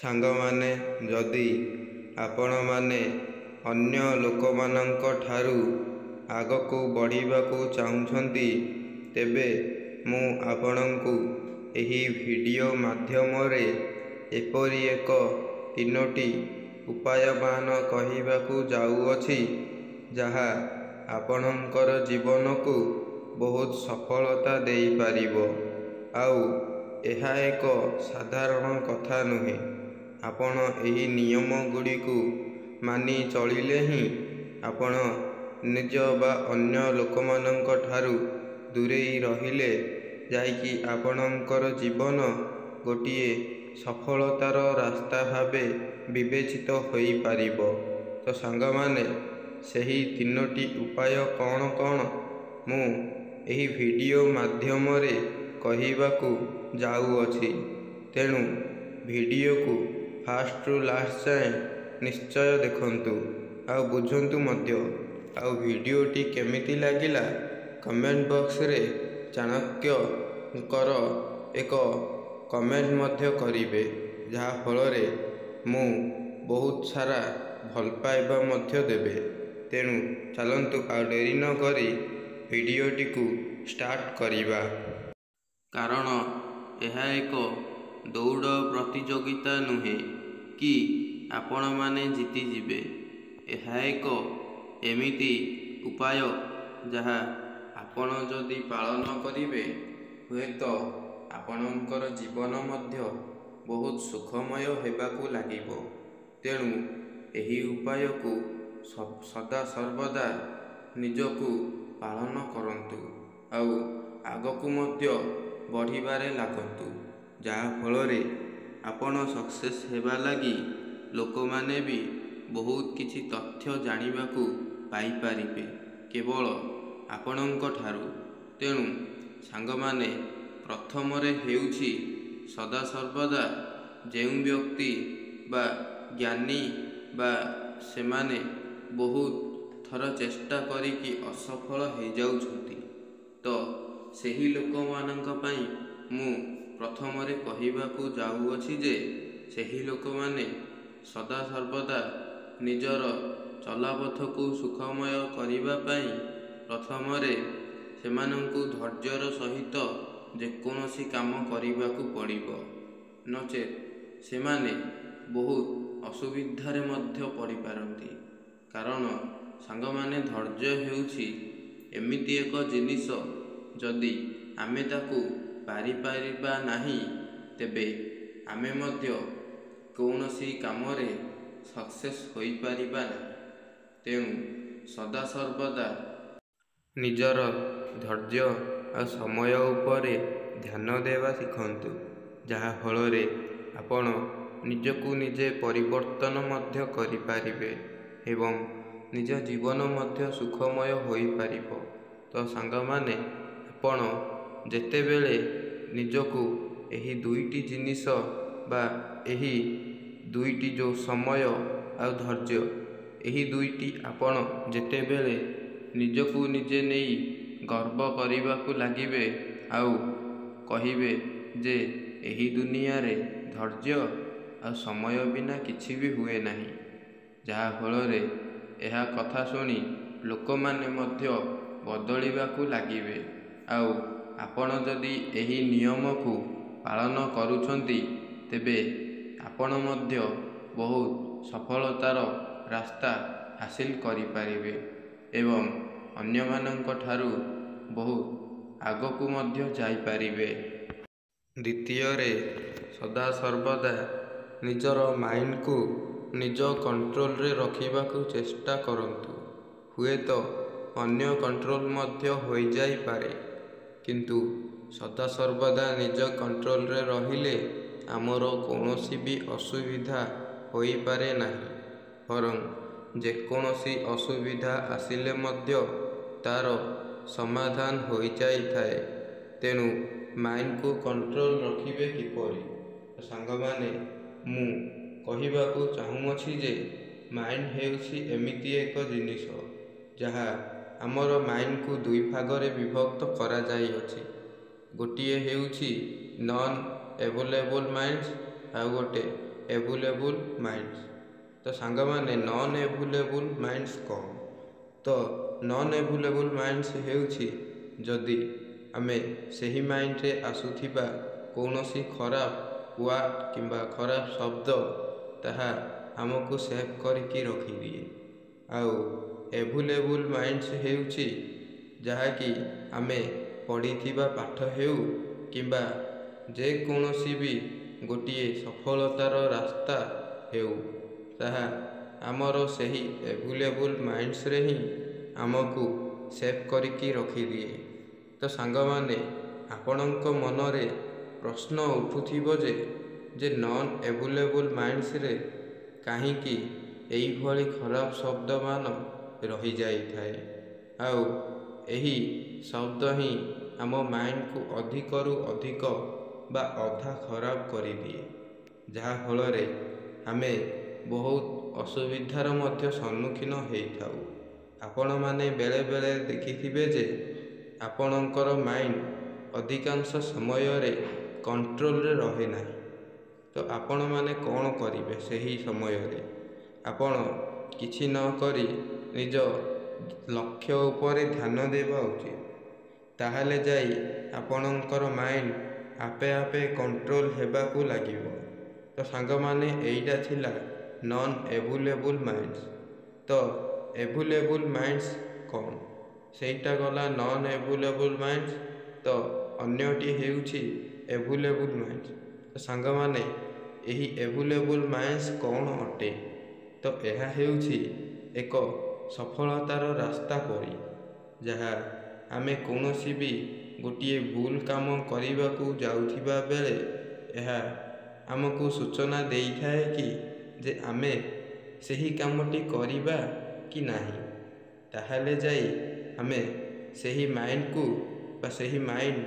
ସାଙ୍ଗମାନେ, ଯଦି ଆପଣମାନେ ଅନ୍ୟ ଲୋକମାନଙ୍କ ଠାରୁ ଆଗକୁ ବଢ଼ିବାକୁ ଚାହୁଁଛନ୍ତି, ତେବେ ମୁଁ ଆପଣଙ୍କୁ ଏହି ଭିଡ଼ିଓ ମାଧ୍ୟମରେ ଏପରି ଏକ 3ଟି ଉପାୟମାନ କହିବାକୁ ଯାଉଅଛି, ଯାହା ଆପଣଙ୍କର ଜୀବନକୁ ବହୁତ ସଫଳତା ଦେଇପାରିବ। ଆଉ ଏହା ଏକ ସାଧାରଣ କଥା ନୁହେଁ। ଆପଣ ଏହି ନିୟମ ଗୁଡ଼ିକୁ ମାନି ଚଳିଲେ ହିଁ ଆପଣ ନିଜ ବା ଅନ୍ୟ ଲୋକମାନଙ୍କ ଠାରୁ ଦୂରେଇ ରହିଲେ ଯାଇକି ଆପଣଙ୍କର ଜୀବନ ଗୋଟିଏ ସଫଳତାର ରାସ୍ତା ଭାବେ ବିବେଚିତ ହୋଇପାରିବ। ତ ସାଙ୍ଗମାନେ, ସେହି 3ଟି ଉପାୟ କ'ଣ କ'ଣ ମୁଁ ଏହି ଭିଡ଼ିଓ ମାଧ୍ୟମରେ କହିବାକୁ ଯାଉଅଛି। ତେଣୁ ଭିଡ଼ିଓକୁ ଫାଷ୍ଟରୁ ଲାଷ୍ଟ ଯାଏଁ ନିଶ୍ଚୟ ଦେଖନ୍ତୁ ଆଉ ବୁଝନ୍ତୁ ମଧ୍ୟ। ଆଉ ଭିଡ଼ିଓଟି କେମିତି ଲାଗିଲା କମେଣ୍ଟ ବକ୍ସରେ ଚାଣକ୍ୟଙ୍କର ଏକ କମେଣ୍ଟ ମଧ୍ୟ କରିବେ, ଯାହାଫଳରେ ମୁଁ ବହୁତ ସାରା ଭଲ ପାଇବା ମଧ୍ୟ ଦେବେ। ତେଣୁ ଚାଲନ୍ତୁ ଆଉ ଡେରି ନ କରି ଭିଡ଼ିଓଟିକୁ ଷ୍ଟାର୍ଟ କରିବା। କାରଣ ଏହା ଏକ ଦୌଡ଼ ପ୍ରତିଯୋଗିତା ନୁହେଁ କି ଆପଣମାନେ ଜିତିଯିବେ। ଏହା ଏକ ଏମିତି ଉପାୟ ଯାହା ଆପଣ ଯଦି ପାଳନ କରିବେ, ହୁଏତ ଆପଣଙ୍କର ଜୀବନ ମଧ୍ୟ ବହୁତ ସୁଖମୟ ହେବାକୁ ଲାଗିବ। ତେଣୁ ଏହି ଉପାୟକୁ ସଦାସର୍ବଦା ନିଜକୁ ପାଳନ କରନ୍ତୁ ଆଉ ଆଗକୁ ମଧ୍ୟ ବଢ଼ିବାରେ ଲାଗନ୍ତୁ, ଯାହାଫଳରେ ଆପଣ ସକ୍ସେସ୍ ହେବା ଲାଗି ଲୋକମାନେ ବି ବହୁତ କିଛି ତଥ୍ୟ ଜାଣିବାକୁ ପାଇପାରିବେ କେବଳ ଆପଣଙ୍କ ଠାରୁ। ତେଣୁ ସାଙ୍ଗମାନେ, ପ୍ରଥମରେ ହେଉଛି ସଦାସର୍ବଦା ଯେଉଁ ବ୍ୟକ୍ତି ବା ଜ୍ଞାନୀ ବା ସେମାନେ ବହୁତ ଥର ଚେଷ୍ଟା କରିକି ଅସଫଳ ହୋଇଯାଉଛନ୍ତି, ତ ସେହି ଲୋକମାନଙ୍କ ପାଇଁ ମୁଁ ପ୍ରଥମରେ କହିବାକୁ ଯାଉଅଛି ଯେ ସେହି ଲୋକମାନେ ସଦାସର୍ବଦା ନିଜର ଚଲାପଥକୁ ସୁଖମୟ କରିବା ପାଇଁ ପ୍ରଥମରେ ସେମାନଙ୍କୁ ଧୈର୍ଯ୍ୟର ସହିତ ଯେକୌଣସି କାମ କରିବାକୁ ପଡ଼ିବ। ନଚେତ୍ ସେମାନେ ବହୁତ ଅସୁବିଧାରେ ମଧ୍ୟ ପଡ଼ିପାରନ୍ତି। କାରଣ ସାଙ୍ଗମାନେ, ଧୈର୍ଯ୍ୟ ହେଉଛି ଏମିତି ଏକ ଜିନିଷ, ଯଦି ଆମେ ତାକୁ ପାରିପାରିବା ନାହିଁ, ତେବେ ଆମେ ମଧ୍ୟ କୌଣସି କାମରେ ସକ୍ସେସ୍ ହୋଇପାରିବା ନାହିଁ। ତେଣୁ ସଦାସର୍ବଦା ନିଜର ଧୈର୍ଯ୍ୟ ଆଉ ସମୟ ଉପରେ ଧ୍ୟାନ ଦେବା ଶିଖନ୍ତୁ, ଯାହାଫଳରେ ଆପଣ ନିଜକୁ ନିଜେ ପରିବର୍ତ୍ତନ ମଧ୍ୟ କରିପାରିବେ ଏବଂ ନିଜ ଜୀବନ ମଧ୍ୟ ସୁଖମୟ ହୋଇପାରିବ। ତ ସାଙ୍ଗମାନେ, ଆପଣ ଯେତେବେଳେ ନିଜକୁ ଏହି 2ଟି ଜିନିଷ ବା ଏହି 2ଟି ଯେଉଁ ସମୟ ଆଉ ଧୈର୍ଯ୍ୟ, ଏହି 2ଟି ଆପଣ ଯେତେବେଳେ ନିଜକୁ ନିଜେ ନେଇ ଗର୍ବ କରିବାକୁ ଲାଗିବେ ଆଉ କହିବେ ଯେ ଏହି ଦୁନିଆରେ ଧୈର୍ଯ୍ୟ ଆଉ ସମୟ ବିନା କିଛି ବି ହୁଏ ନାହିଁ, ଯାହାଫଳରେ ଏହା କଥା ଶୁଣି ଲୋକମାନେ ମଧ୍ୟ ବଦଳିବାକୁ ଲାଗିବେ। ଆଉ ଆପଣ ଯଦି ଏହି ନିୟମକୁ ପାଳନ କରୁଛନ୍ତି, ତେବେ ଆପଣ ମଧ୍ୟ ବହୁତ ସଫଳତାର ରାସ୍ତା ହାସିଲ କରିପାରିବେ ଏବଂ ଅନ୍ୟମାନଙ୍କ ଠାରୁ ବହୁତ ଆଗକୁ ମଧ୍ୟ ଯାଇପାରିବେ। ଦ୍ୱିତୀୟରେ, ସଦାସର୍ବଦା ନିଜର ମାଇଣ୍ଡକୁ ନିଜ କଣ୍ଟ୍ରୋଲରେ ରଖିବାକୁ ଚେଷ୍ଟା କରନ୍ତୁ। ହୁଏତ ଅନ୍ୟ କଣ୍ଟ୍ରୋଲ ମଧ୍ୟ ହୋଇଯାଇପାରେ, କିନ୍ତୁ ସଦାସର୍ବଦା ନିଜ କଣ୍ଟ୍ରୋଲରେ ରହିଲେ ଆମର କୌଣସି ବି ଅସୁବିଧା ହୋଇପାରେ ନାହିଁ। ବରଂ ଯେକୌଣସି ଅସୁବିଧା ଆସିଲେ ମଧ୍ୟ ତା'ର ସମାଧାନ ହୋଇଯାଇଥାଏ। ତେଣୁ ମାଇଣ୍ଡକୁ କଣ୍ଟ୍ରୋଲ ରଖିବେ କିପରି? ସାଙ୍ଗମାନେ, ମୁଁ କହିବାକୁ ଚାହୁଁଅଛି ଯେ ମାଇଣ୍ଡ ହେଉଛି ଏମିତି ଏକ ଜିନିଷ, ଯାହା ଆମର ମାଇଣ୍ଡକୁ 2 ଭାଗରେ ବିଭକ୍ତ କରାଯାଇଅଛି। ଗୋଟିଏ ହେଉଛି ନନ୍ ଏଭେଲେବଲ୍ ମାଇଣ୍ଡସ୍ ଆଉ ଗୋଟେ ଏଭୁଲେବୁଲ୍ ମାଇଣ୍ଡସ୍। ତ ସାଙ୍ଗମାନେ ନନ୍ ଏଭୁଲେବୁଲ୍ ମାଇଣ୍ଡସ୍ କ'ଣ? ତ ନନ୍ ଏଭୁଲେବୁଲ୍ ମାଇଣ୍ଡସ୍ ହେଉଛି ଯଦି ଆମେ ସେହି ମାଇଣ୍ଡରେ ଆସୁଥିବା କୌଣସି ଖରାପ ୱାର୍ଡ଼ କିମ୍ବା ଖରାପ ଶବ୍ଦ ତାହା ଆମକୁ ସେଭ୍ କରିକି ରଖିଦିଏ। ଆଉ ଏଭୁଲେବୁଲ୍ ମାଇଣ୍ଡସ୍ ହେଉଛି ଯାହାକି ଆମେ ପଢ଼ିଥିବା ପାଠ ହେଉ କିମ୍ବା ଯେକୌଣସି ବି ଗୋଟିଏ ସଫଳତାର ରାସ୍ତା ହେଉ, ତାହା ଆମର ସେହି ଏଭୁଲେବୁଲ୍ ମାଇଣ୍ଡସ୍ରେ ହିଁ ଆମକୁ ସେଭ୍ କରିକି ରଖିଦିଏ। ତ ସାଙ୍ଗମାନେ, ଆପଣଙ୍କ ମନରେ ପ୍ରଶ୍ନ ଉଠୁଥିବ ଯେ ନନ୍ ଏଭୁଲେବୁଲ୍ ମାଇଣ୍ଡସ୍ରେ କାହିଁକି ଏଇଭଳି ଖରାପ ଶବ୍ଦମାନ ରହିଯାଇଥାଏ, ଆଉ ଏହି ଶବ୍ଦ ହିଁ ଆମ ମାଇଣ୍ଡକୁ ଅଧିକରୁ ଅଧିକ ବା ଅଧା ଖରାପ କରିଦିଏ, ଯାହାଫଳରେ ଆମେ ବହୁତ ଅସୁବିଧାର ମଧ୍ୟ ସମ୍ମୁଖୀନ ହୋଇଥାଉ। ଆପଣମାନେ ବେଳେବେଳେ ଦେଖିଥିବେ ଯେ ଆପଣଙ୍କର ମାଇଣ୍ଡ ଅଧିକାଂଶ ସମୟରେ କଣ୍ଟ୍ରୋଲରେ ରହେ ନାହିଁ। ତ ଆପଣମାନେ କ'ଣ କରିବେ ସେହି ସମୟରେ? ଆପଣ କିଛି ନ କରି ନିଜ ଲକ୍ଷ୍ୟ ଉପରେ ଧ୍ୟାନ ଦେବା ଉଚିତ। ତାହେଲେ ଯାଇ ଆପଣଙ୍କର ମାଇଣ୍ଡ ଆପେ ଆପେ କଣ୍ଟ୍ରୋଲ ହେବାକୁ ଲାଗିବ। ତ ସାଙ୍ଗମାନେ, ଏଇଟା ଥିଲା ନନ୍ ଏଭୁଲେବୁଲ୍ ମାଇଣ୍ଡସ୍। ତ ଏଭୁଲେବୁଲ୍ ମାଇଣ୍ଡସ୍ କ'ଣ? ସେଇଟା ଗଲା ନନ୍ ଏଭୁଲେବୁଲ୍ ମାଇଣ୍ଡସ୍। ତ ଅନ୍ୟଟି ହେଉଛି ଏଭୁଲେବୁଲ୍ ମାଇଣ୍ଡସ୍। ତ ସାଙ୍ଗମାନେ, ଏହି ଏଭୁଲେବୁଲ୍ ମାଇଣ୍ଡସ୍ କ'ଣ ଅଟେ? ତ ଏହା ହେଉଛି ଏକ ସଫଳତାର ରାସ୍ତା ପରି, ଯାହା ଆମେ କୌଣସି ବି ଗୋଟିଏ ଭୁଲ କାମ କରିବାକୁ ଯାଉଥିବା ବେଳେ ଏହା ଆମକୁ ସୂଚନା ଦେଇଥାଏ କି ଯେ ଆମେ ସେହି କାମଟି କରିବା କି ନାହିଁ। ତାହେଲେ ଯାଇ ଆମେ ସେହି ମାଇଣ୍ଡକୁ ବା ସେହି ମାଇଣ୍ଡ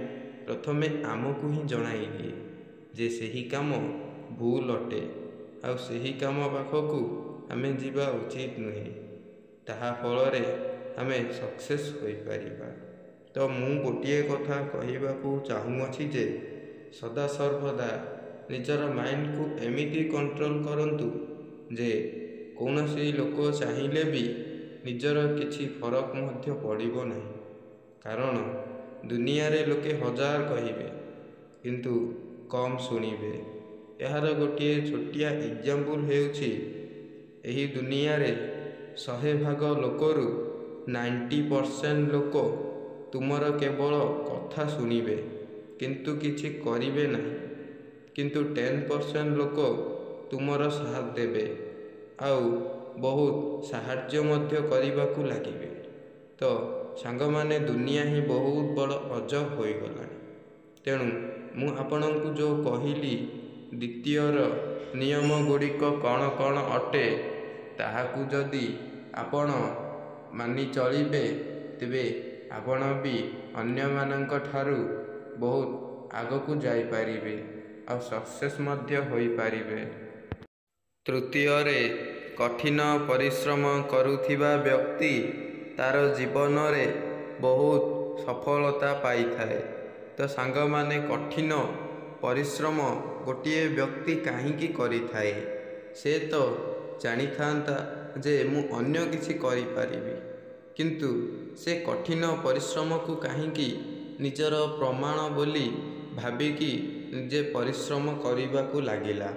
ପ୍ରଥମେ ଆମକୁ ହିଁ ଜଣାଇ ଦିଏ ଯେ ସେହି କାମ ଭୁଲ ଅଟେ, ଆଉ ସେହି କାମ ପାଖକୁ ଆମେ ଯିବା ଉଚିତ ନୁହେଁ। ତାହା ଫଳରେ ଆମେ ସକ୍ସେସ୍ ହୋଇପାରିବା। ତ ମୁଁ ଗୋଟିଏ କଥା କହିବାକୁ ଚାହୁଁଅଛି ଯେ ସଦାସର୍ବଦା ନିଜର ମାଇଣ୍ଡକୁ ଏମିତି କଣ୍ଟ୍ରୋଲ କରନ୍ତୁ ଯେ କୌଣସି ଲୋକ ଚାହିଁଲେ ବି ନିଜର କିଛି ଫରକ ମଧ୍ୟ ପଡ଼ିବ ନାହିଁ। କାରଣ ଦୁନିଆରେ ଲୋକେ ହଜାର କହିବେ କିନ୍ତୁ କମ୍ ଶୁଣିବେ। ଏହାର ଗୋଟିଏ ଛୋଟିଆ ଏକ୍ଜାମ୍ପଲ୍ ହେଉଛି, ଏହି ଦୁନିଆରେ 100 ଭାଗ ଲୋକରୁ 90% ଲୋକ ତୁମର କେବଳ କଥା ଶୁଣିବେ କିନ୍ତୁ କିଛି କରିବେ ନାହିଁ। କିନ୍ତୁ 10% ଲୋକ ତୁମର ସାଥ ଦେବେ ଆଉ ବହୁତ ସାହାଯ୍ୟ ମଧ୍ୟ କରିବାକୁ ଲାଗିବେ। ତ ସାଙ୍ଗମାନେ, ଦୁନିଆ ହିଁ ବହୁତ ବଡ଼ ଅଜବ ହୋଇଗଲାଣି। ତେଣୁ ମୁଁ ଆପଣଙ୍କୁ ଯେଉଁ କହିଲି ଦ୍ୱିତୀୟର ନିୟମ ଗୁଡ଼ିକ କ'ଣ କ'ଣ ଅଟେ, ତାହାକୁ ଯଦି ଆପଣ ମାନି ଚଳିବେ ତେବେ ଆପଣ ବି ଅନ୍ୟମାନଙ୍କ ଠାରୁ ବହୁତ ଆଗକୁ ଯାଇପାରିବେ ଆଉ ସକ୍ସେସ୍ ମଧ୍ୟ ହୋଇପାରିବେ। ତୃତୀୟରେ, କଠିନ ପରିଶ୍ରମ କରୁଥିବା ବ୍ୟକ୍ତି ତା'ର ଜୀବନରେ ବହୁତ ସଫଳତା ପାଇଥାଏ। ତ ସାଙ୍ଗମାନେ, କଠିନ ପରିଶ୍ରମ ଗୋଟିଏ ବ୍ୟକ୍ତି କାହିଁକି କରିଥାଏ? ସେ ତ ଜାଣିଥାନ୍ତା ଯେ ମୁଁ ଅନ୍ୟ କିଛି କରିପାରିବି, କିନ୍ତୁ ସେ କଠିନ ପରିଶ୍ରମକୁ କାହିଁକି ନିଜର ପ୍ରମାଣ ବୋଲି ଭାବିକି ନିଜେ ପରିଶ୍ରମ କରିବାକୁ ଲାଗିଲା?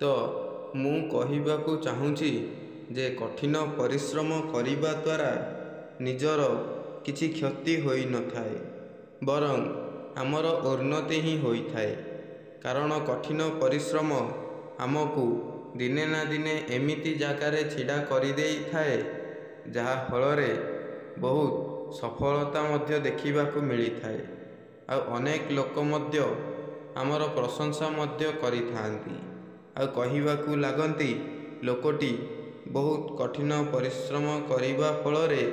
ତ ମୁଁ କହିବାକୁ ଚାହୁଁଛି ଯେ କଠିନ ପରିଶ୍ରମ କରିବା ଦ୍ୱାରା ନିଜର କିଛି କ୍ଷତି ହୋଇନଥାଏ, ବରଂ ଆମର ଉନ୍ନତି ହିଁ ହୋଇଥାଏ। କାରଣ କଠିନ ପରିଶ୍ରମ ଆମକୁ ଦିନେ ନା ଦିନେ ଏମିତି ଜାଗାରେ ଛିଡ଼ା କରିଦେଇଥାଏ ଯାହା ଫଳରେ ବହୁତ ସଫଳତା ମଧ୍ୟ ଦେଖିବାକୁ ମିଳିଥାଏ, ଆଉ ଅନେକ ଲୋକ ମଧ୍ୟ ଆମର ପ୍ରଶଂସା ମଧ୍ୟ କରିଥାନ୍ତି ଆଉ କହିବାକୁ ଲାଗନ୍ତି ଲୋକଟି ବହୁତ କଠିନ ପରିଶ୍ରମ କରିବା ଫଳରେ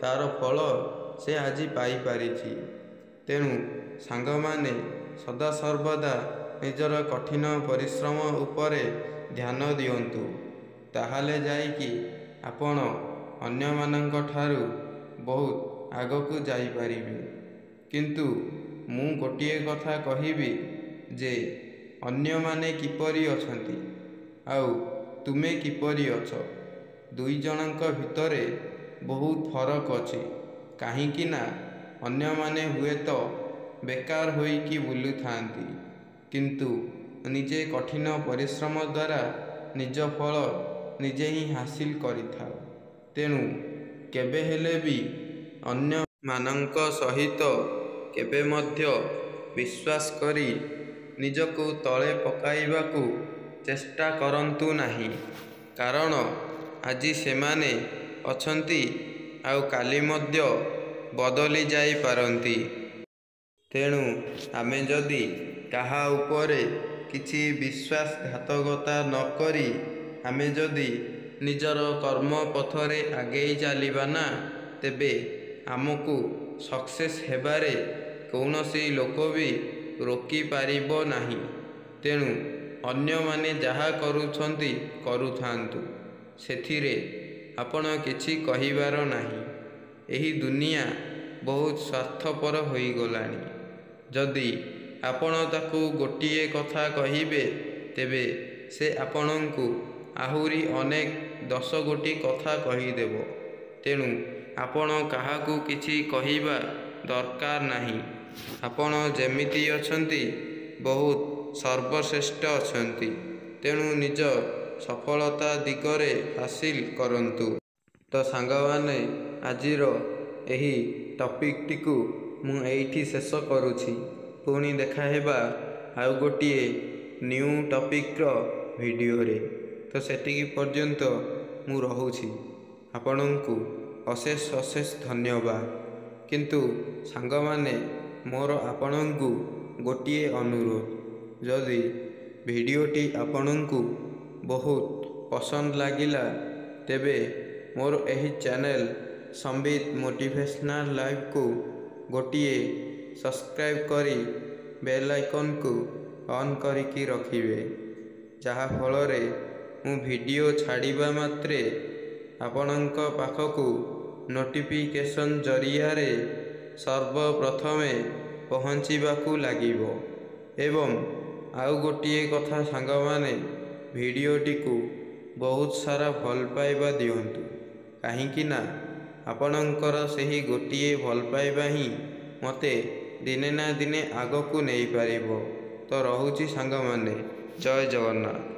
ତା'ର ଫଳ ସେ ଆଜି ପାଇପାରିଛି। ତେଣୁ ସାଙ୍ଗମାନେ, ସଦାସର୍ବଦା ନିଜର କଠିନ ପରିଶ୍ରମ ଉପରେ ଧ୍ୟାନ ଦିଅନ୍ତୁ। ତାହେଲେ ଯାଇକି ଆପଣ ଅନ୍ୟମାନଙ୍କ ଠାରୁ ବହୁତ ଆଗକୁ ଯାଇପାରିବେ। କିନ୍ତୁ ମୁଁ ଗୋଟିଏ କଥା କହିବି ଯେ ଅନ୍ୟମାନେ କିପରି ଅଛନ୍ତି ଆଉ ତୁମେ କିପରି ଅଛ? ଦୁଇ ଜଣଙ୍କ ଭିତରେ ବହୁତ ଫରକ ଅଛି। କାହିଁକି ନା ଅନ୍ୟମାନେ ହୁଏତ ବେକାର ହୋଇକି ବୁଲୁଥାନ୍ତି, କିନ୍ତୁ ନିଜେ କଠିନ ପରିଶ୍ରମ ଦ୍ୱାରା ନିଜ ଫଳ ନିଜେ ହିଁ ହାସିଲ କରିଥାଉ। ତେଣୁ କେବେ ହେଲେ ବି ଅନ୍ୟମାନଙ୍କ ସହିତ କେବେ ମଧ୍ୟ ବିଶ୍ୱାସ କରି ନିଜକୁ ତଳେ ପକାଇବାକୁ ଚେଷ୍ଟା କରନ୍ତୁ ନାହିଁ। କାରଣ ଆଜି ସେମାନେ ଅଛନ୍ତି ଆଉ କାଲି ମଧ୍ୟ ବଦଳି ଯାଇପାରନ୍ତି। ତେଣୁ ଆମେ ଯଦି କାହା ଉପରେ କିଛି ବିଶ୍ୱାସଘାତକତା ନ କରି ଆମେ ଯଦି ନିଜର କର୍ମ ପଥରେ ଆଗେଇ ଚାଲିବା ନା, ତେବେ ଆମକୁ ସକ୍ସେସ୍ ହେବାରେ କୌଣସି ଲୋକ ବି ରୋକିପାରିବ ନାହିଁ। ତେଣୁ ଅନ୍ୟମାନେ ଯାହା କରୁଛନ୍ତି କରୁଥାନ୍ତୁ, ସେଥିରେ ଆପଣ କିଛି କହିବାର ନାହିଁ। ଏହି ଦୁନିଆ ବହୁତ ସ୍ୱାର୍ଥପର ହୋଇଗଲାଣି। ଯଦି ଆପଣ ତାକୁ ଗୋଟିଏ କଥା କହିବେ, ତେବେ ସେ ଆପଣଙ୍କୁ ଆହୁରି ଅନେକ 10 ଗୋଟି କଥା କହିଦେବ। ତେଣୁ ଆପଣ କାହାକୁ କିଛି କହିବା ଦରକାର ନାହିଁ। ଆପଣ ଯେମିତି ଅଛନ୍ତି ବହୁତ ସର୍ବଶ୍ରେଷ୍ଠ ଅଛନ୍ତି। ତେଣୁ ନିଜ ସଫଳତା ଦିଗରେ ହାସିଲ କରନ୍ତୁ। ତ ସାଙ୍ଗମାନେ, ଆଜିର ଏହି ଟପିକଟିକୁ ମୁଁ ଏଇଠି ଶେଷ କରୁଛି। ପୁଣି ଦେଖାହେବା ଆଉ ଗୋଟିଏ ନ୍ୟୁ ଟପିକର ଭିଡ଼ିଓରେ। ତ ସେତିକି ପର୍ଯ୍ୟନ୍ତ ମୁଁ ରହୁଛି। ଆପଣଙ୍କୁ ଅଶେଷ ଅଶେଷ ଧନ୍ୟବାଦ। କିନ୍ତୁ ସାଙ୍ଗମାନେ, ମୋର ଆପଣଙ୍କୁ ଗୋଟିଏ ଅନୁରୋଧ, ଯଦି ଭିଡ଼ିଓଟି ଆପଣଙ୍କୁ ବହୁତ ପସନ୍ଦ ଲାଗିଲା, ତେବେ ମୋର ଏହି ଚ୍ୟାନେଲ ସମ୍ବିତ ମୋଟିଭେସନାଲ ଲାଇଫକୁ ଗୋଟିଏ ସବସ୍କ୍ରାଇବ୍ କରି ବେଲ୍ ଆଇକନକୁ ଅନ୍ କରିକି ରଖିବେ। ଯାହାଫଳରେ ମୁଁ ଭିଡ଼ିଓ ଛାଡ଼ିବା ମାତ୍ରେ ଆପଣଙ୍କ ପାଖକୁ ନୋଟିଫିକେସନ୍ ଜରିଆରେ ସର୍ବପ୍ରଥମେ ପହଞ୍ଚିବାକୁ ଲାଗିବ। ଏବଂ ଆଉ ଗୋଟିଏ କଥା ସାଙ୍ଗମାନେ, ଭିଡ଼ିଓଟିକୁ ବହୁତ ସାରା ଭଲ ପାଇବା ଦିଅନ୍ତୁ। କାହିଁକି ନା ଆପଣଙ୍କର ସେହି ଗୋଟିଏ ଭଲ ପାଇବା ହିଁ ମୋତେ ଦିନେ ନା ଦିନେ ଆଗକୁ ନେଇପାରିବ। ତ ରହୁଛି ସାଙ୍ଗମାନେ, ଜୟ ଜଗନ୍ନାଥ।